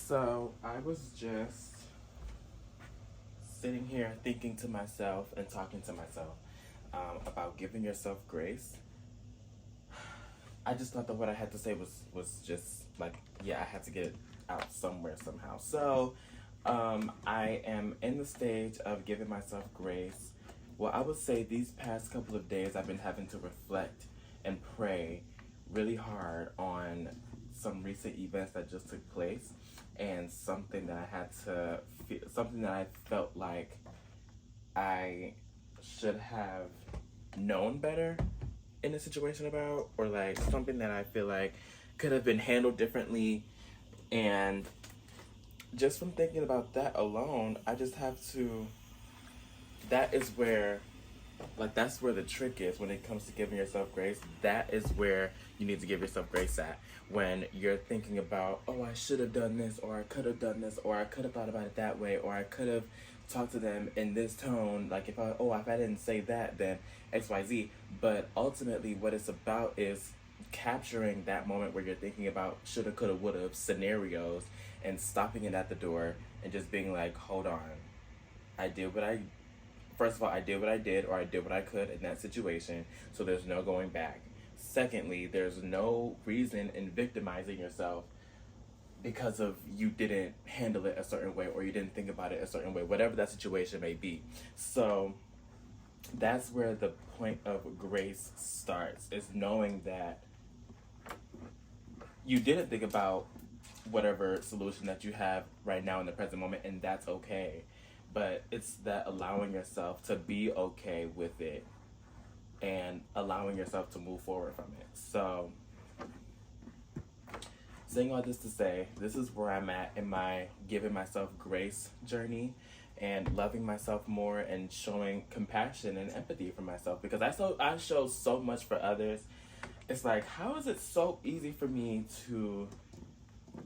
So I was just sitting here thinking to myself and talking to myself about giving yourself grace. I just thought that what I had to say was just like, yeah, I had to get it out somewhere somehow. So I am in the stage of giving myself grace. Well, I would say these past couple of days I've been having to reflect and pray really hard on some recent events that just took place and something that I had to feel, something that I felt like I should have known better in a situation about, or like something that I feel like could have been handled differently. And just from thinking about that alone, I just have to, that is where, like, that's where the trick is when it comes to giving yourself grace. That is where you need to give yourself grace at. When you're thinking about, oh, I should have done this, or I could have done this, or I could have thought about it that way, or I could have talked to them in this tone. Like, if I didn't say that, then XYZ. But ultimately, what it's about is capturing that moment where you're thinking about shoulda, coulda, woulda scenarios and stopping it at the door and just being like, hold on. I did what I First of all, I did what I did, or I did what I could in that situation, so there's no going back. Secondly, there's no reason in victimizing yourself because of you didn't handle it a certain way or you didn't think about it a certain way, whatever that situation may be. So that's where the point of grace starts, is knowing that you didn't think about whatever solution that you have right now in the present moment, and that's okay. But it's that allowing yourself to be okay with it and allowing yourself to move forward from it. So, saying all this to say, this is where I'm at in my giving myself grace journey and loving myself more and showing compassion and empathy for myself, because I show so much for others. It's like, how is it so easy for me to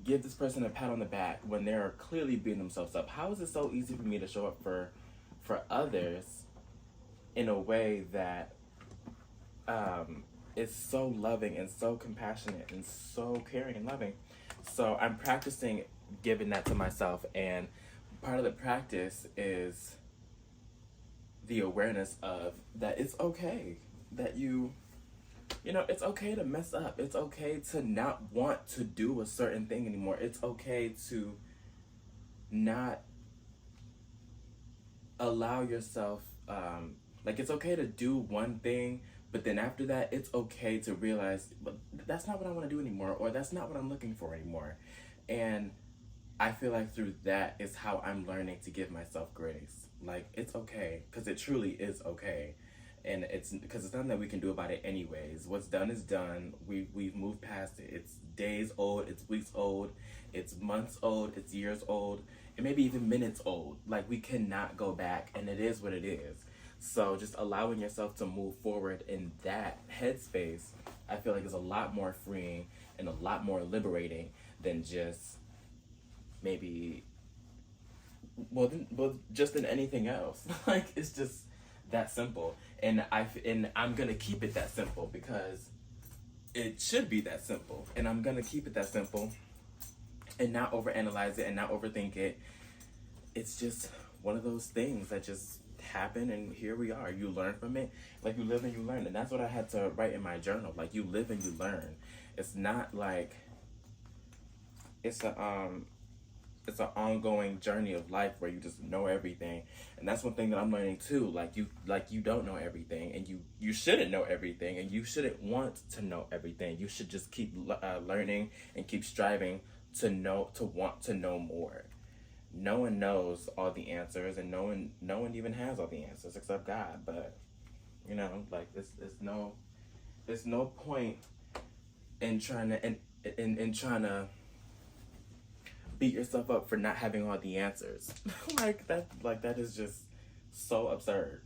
give this person a pat on the back when they're clearly beating themselves up? How is it so easy for me to show up for others in a way that is so loving and so compassionate and so caring and loving? So I'm practicing giving that to myself, and part of the practice is the awareness of that it's okay that it's okay to mess up. It's okay to not want to do a certain thing anymore. It's okay to not allow yourself, it's okay to do one thing, but then after that, it's okay to realize, but that's not what I want to do anymore, or that's not what I'm looking for anymore. And I feel like through that is how I'm learning to give myself grace. Like, it's okay, because it truly is okay. And it's because it's nothing that we can do about it anyways. What's done is done. We've moved past it. It's days old, it's weeks old, it's months old, it's years old, and maybe even minutes old. Like, we cannot go back, and it is what it is. So just allowing yourself to move forward in that headspace, I feel like is a lot more freeing and a lot more liberating than just maybe just than anything else. Like, it's just that simple. And I'm gonna keep it that simple because it should be that simple. And I'm gonna keep it that simple and not overanalyze it and not overthink it. It's just one of those things that just happen, and here we are. You learn from it. Like, you live and you learn. And that's what I had to write in my journal. Like, you live and you learn. It's not like it's an ongoing journey of life where you just know everything. And that's one thing that I'm learning too. Like, you don't know everything, and you shouldn't know everything, and you shouldn't want to know everything. You should just keep learning and keep striving to want to know more. No one knows all the answers, and no one even has all the answers except God. But like, there's no point in trying to beat yourself up for not having all the answers. that is just so absurd.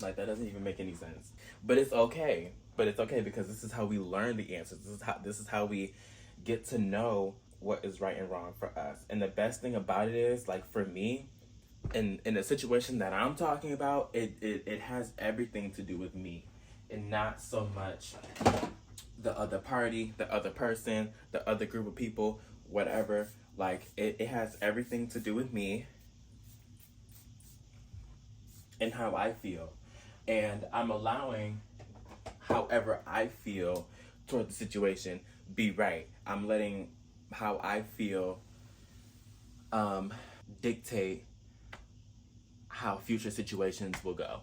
Like, that doesn't even make any sense. But it's okay. Because this is how we learn the answers. This is how we get to know what is right and wrong for us. And the best thing about it is, like, for me, in the situation that I'm talking about, it has everything to do with me and not so much the other party, the other person, the other group of people. whatever. Like, it has everything to do with me and how I feel. And I'm allowing however I feel toward the situation be right. I'm letting how I feel dictate how future situations will go.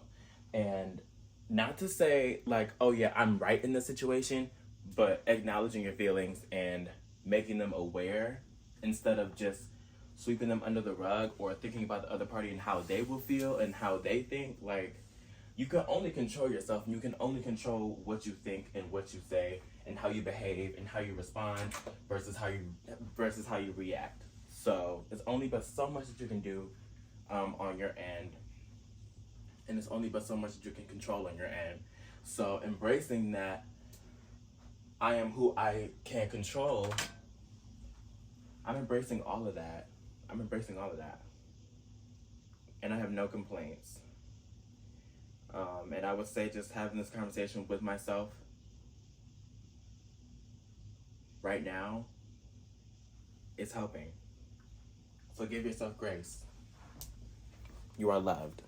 And not to say like, oh yeah, I'm right in this situation, but acknowledging your feelings and making them aware instead of just sweeping them under the rug or thinking about the other party and how they will feel and how they think. Like, you can only control yourself, and you can only control what you think and what you say and how you behave and how you respond versus how you react. So there's only but so much that you can do on your end, and there's only but so much that you can control on your end. So embracing that I am who I can control, I'm embracing all of that. I'm embracing all of that, and I have no complaints. And I would say just having this conversation with myself right now is helping. So give yourself grace. You are loved.